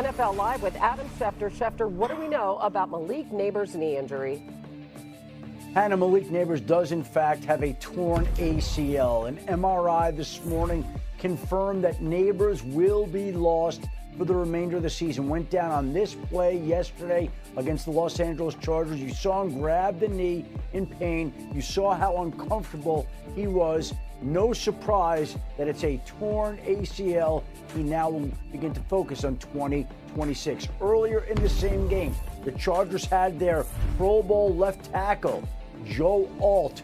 NFL Live with Adam Schefter. Schefter, what do we know about Malik Neighbors' knee injury? Hannah, Malik Neighbors does, in fact, have a torn ACL. An MRI this morning confirmed that Neighbors will be lost for the remainder of the season. Went down on this play yesterday against the Los Angeles Chargers. You saw him grab the knee in pain. You saw how uncomfortable he was. No surprise that it's a torn ACL. He now will begin to focus on 2026. Earlier in the same game, the Chargers had their Pro Bowl left tackle, Joe Alt,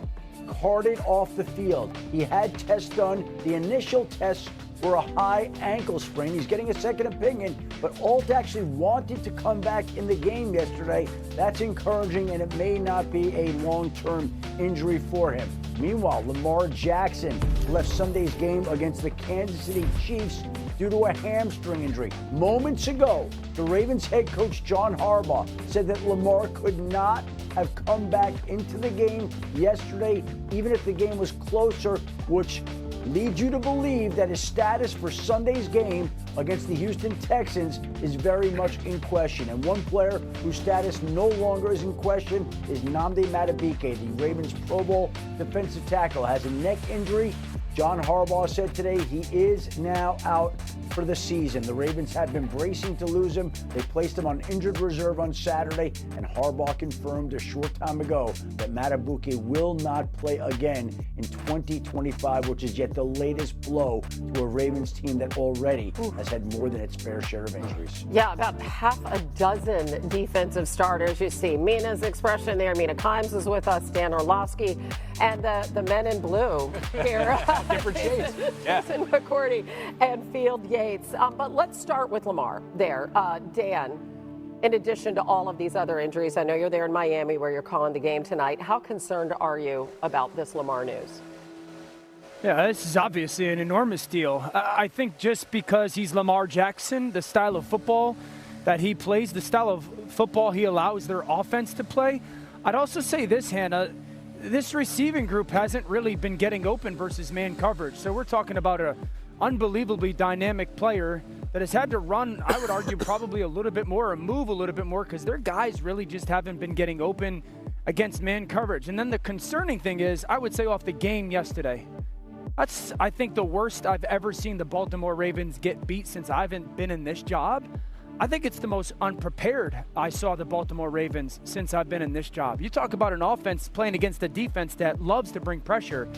carted off the field. He had tests done. The initial tests were a high ankle sprain. He's getting a second opinion, but Alt actually wanted to come back in the game yesterday. That's encouraging, and it may not be a long-term injury for him. Meanwhile, Lamar Jackson left Sunday's game against the Kansas City Chiefs due to a hamstring injury. Moments ago, the Ravens head coach John Harbaugh said that Lamar could not have come back into the game yesterday, even if the game was closer, which leads you to believe that his status for Sunday's game against the Houston Texans is very much in question. And one player whose status no longer is in question is Nnamdi Madubuike, the Ravens Pro Bowl defensive tackle, has a neck injury. John Harbaugh said today he is now out for the season. The Ravens have been bracing to lose him. They placed him on injured reserve on Saturday, and Harbaugh confirmed a short time ago that Madubuike will not play again in 2025, which is yet the latest blow to a Ravens team that already has had more than its fair share of injuries. Yeah, about half a dozen defensive starters you see. Mina's expression there. Mina Kimes is with us, Dan Orlovsky, and the men in blue here. Different shades. Yeah. Jason McCourty and Field Yates. But let's start with Lamar there. Dan, in addition to all of these other injuries, I know you're there in Miami where you're calling the game tonight. How concerned are you about this Lamar news? Yeah, this is obviously an enormous deal. I think just because he's Lamar Jackson, the style of football that he plays, the style of football he allows their offense to play, I'd also say this, Hannah, this receiving group hasn't really been getting open versus man coverage. So we're talking about an unbelievably dynamic player that has had to run, I would argue, probably a little bit more or move a little bit more because their guys really just haven't been getting open against man coverage. And then the concerning thing is, I would say off the game yesterday, that's, I think, the worst I've ever seen the Baltimore Ravens get beat since I've been in this job. I think it's the most unprepared I saw the Baltimore Ravens since I've been in this job. You talk about an offense playing against a defense that loves to bring pressure,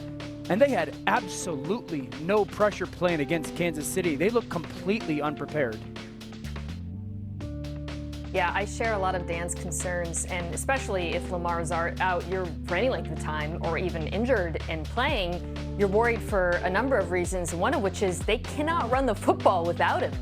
and they had absolutely no pressure playing against Kansas City. They look completely unprepared. Yeah, I share a lot of Dan's concerns, and especially if Lamar's out for any length of time or even injured and playing, you're worried for a number of reasons, one of which is they cannot run the football without him.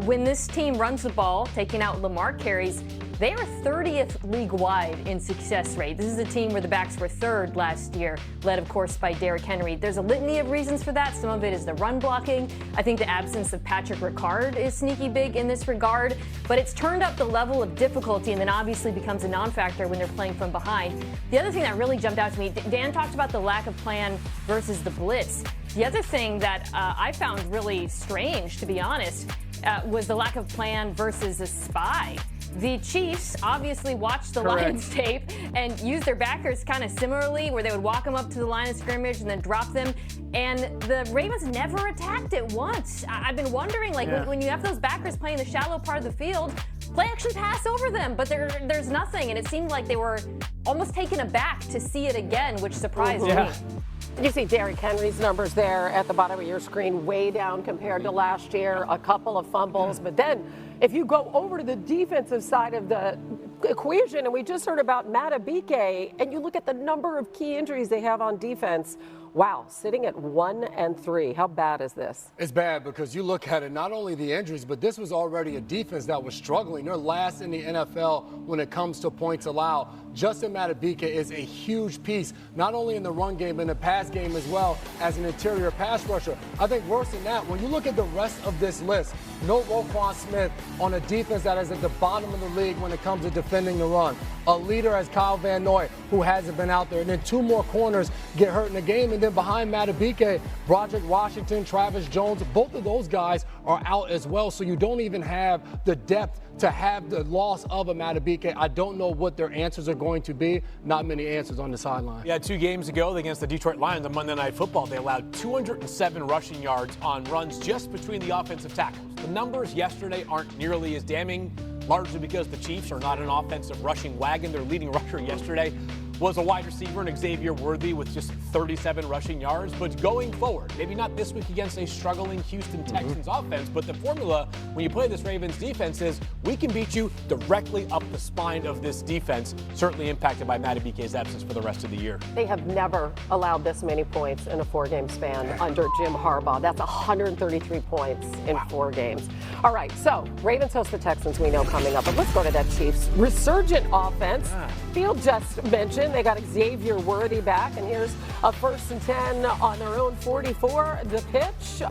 When this team runs the ball, taking out Lamar carries, they are 30th league-wide in success rate. This is a team where the backs were third last year, led, of course, by Derrick Henry. There's a litany of reasons for that. Some of it is the run blocking. I think the absence of Patrick Ricard is sneaky big in this regard. But it's turned up the level of difficulty and then obviously becomes a non-factor when they're playing from behind. The other thing that really jumped out to me, Dan talked about the lack of plan versus the blitz. The other thing that I found really strange, to be honest, was the lack of plan versus a spy. The Chiefs obviously watched the Lions tape and used their backers kind of similarly, where they would walk them up to the line of scrimmage and then drop them. And the Ravens never attacked it once. I've been wondering, when you have those backers playing the shallow part of the field, play action pass over them, but there's nothing. And it seemed like they were almost taken aback to see it again, which surprised me. You see Derrick Henry's numbers there at the bottom of your screen, way down compared to last year, a couple of fumbles. But then if you go over to the defensive side of the equation, and we just heard about Madubuike, and you look at the number of key injuries they have on defense, wow, sitting at 1-3. How bad is this? It's bad because you look at it, not only the injuries, but this was already a defense that was struggling. They're last in the NFL when it comes to points allowed. Justin Madubuike is a huge piece, not only in the run game, but in the pass game as well as an interior pass rusher. I think worse than that, when you look at the rest of this list, no Roquan Smith on a defense that is at the bottom of the league when it comes to defending the run. A leader as Kyle Van Noy, who hasn't been out there. And then two more corners get hurt in the game. And then behind Madubuike, Broderick Washington, Travis Jones, both of those guys are out as well. So you don't even have the depth to have the loss of a Madubuike. I don't know what their answers are going to be. Not many answers on the sideline. Yeah, 2 games ago against the Detroit Lions on Monday Night Football, they allowed 207 rushing yards on runs just between the offensive tackles. The numbers yesterday aren't nearly as damning, largely because the Chiefs are not an offensive rushing wagon. Their leading rusher yesterday was a wide receiver in Xavier Worthy with just 37 rushing yards. But going forward, maybe not this week against a struggling Houston Texans offense, but the formula when you play this Ravens defense is we can beat you directly up the spine of this defense, certainly impacted by Madubuike's absence for the rest of the year. They have never allowed this many points in a 4-game span under Jim Harbaugh. That's 133 points in 4 games. All right, so Ravens host the Texans, we know, coming up. But let's go to that Chiefs resurgent offense. Field just mentioned they got Xavier Worthy back, and here's a 1st and 10 on their own 44. The pitch,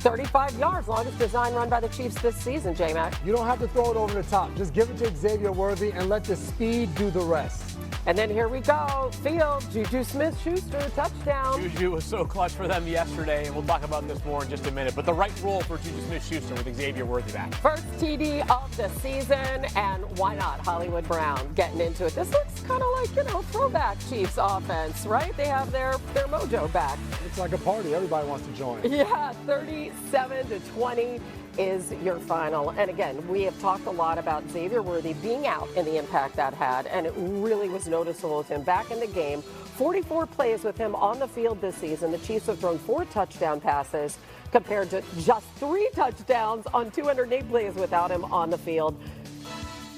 35 yards, longest design run by the Chiefs this season, J-Mac. You don't have to throw it over the top. Just give it to Xavier Worthy and let the speed do the rest. And then here we go. Field, Juju Smith-Schuster, touchdown. Juju was so clutch for them yesterday, and we'll talk about this more in just a minute. But the right role for Juju Smith-Schuster with Xavier Worthy back. First TD of the season, and why not Hollywood Brown getting into it? This looks kind of like, throwback Chiefs offense, right? They have their mojo back. It's like a party. Everybody wants to join. Yeah, 37-20 is your final. And again, we have talked a lot about Xavier Worthy being out and the impact that had, and it really was noticeable with him back in the game. 44 plays with him on the field this season. The Chiefs have thrown 4 touchdown passes compared to just 3 touchdowns on 208 plays without him on the field.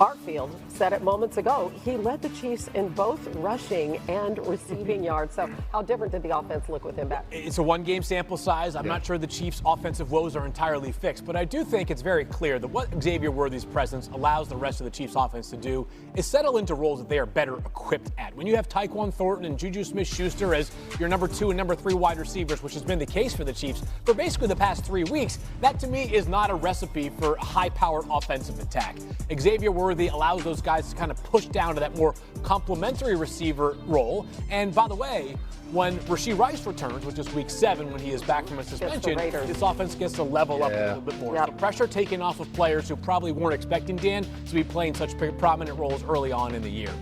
Our field said it moments ago. He led the Chiefs in both rushing and receiving yards. So how different did the offense look with him back? It's a 1-game sample size. I'm not sure the Chiefs' offensive woes are entirely fixed, but I do think it's very clear that what Xavier Worthy's presence allows the rest of the Chiefs' offense to do is settle into roles that they are better equipped at. When you have Tyquan Thornton and Juju Smith-Schuster as your number 2 and number 3 wide receivers, which has been the case for the Chiefs for basically the past 3 weeks, that to me is not a recipe for a high-powered offensive attack. Xavier Worthy allows those guys to kind of push down to that more complementary receiver role. And by the way, when Rashee Rice returns, which is week 7 when he is back from a suspension, this offense gets to level up a little bit more. So pressure taken off of players who probably weren't expecting Dan to be playing such prominent roles early on in the year.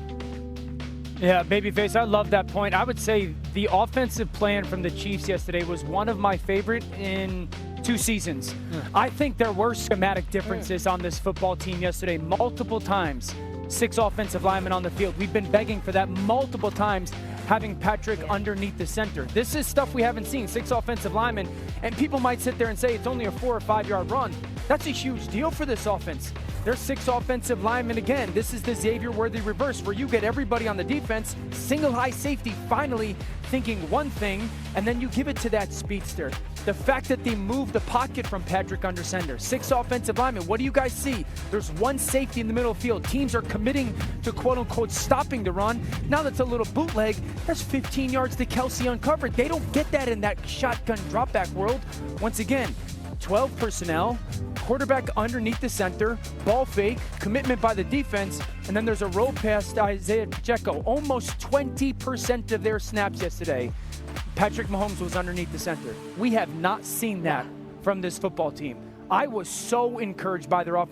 Yeah, Babyface, I love that point. I would say the offensive plan from the Chiefs yesterday was one of my favorite in 2 seasons. I think there were schematic differences on this football team yesterday multiple times. 6 offensive linemen on the field. We've been begging for that multiple times, having Patrick underneath the center. This is stuff we haven't seen, 6 offensive linemen, and people might sit there and say it's only a 4 or 5 yard run. That's a huge deal for this offense. There's 6 offensive linemen again. This is the Xavier Worthy reverse, where you get everybody on the defense, single high safety, finally thinking one thing, and then you give it to that speedster. The fact that they moved the pocket from Patrick under center. 6 offensive linemen. What do you guys see? There's 1 safety in the middle of the field. Teams are committing to quote-unquote stopping the run. Now that's a little bootleg. That's 15 yards to Kelsey uncovered. They don't get that in that shotgun dropback world. Once again, 12 personnel, quarterback underneath the center, ball fake, commitment by the defense, and then there's a roll pass to Isaiah Pacheco. Almost 20% of their snaps yesterday, Patrick Mahomes was underneath the center. We have not seen that from this football team. I was so encouraged by their offense.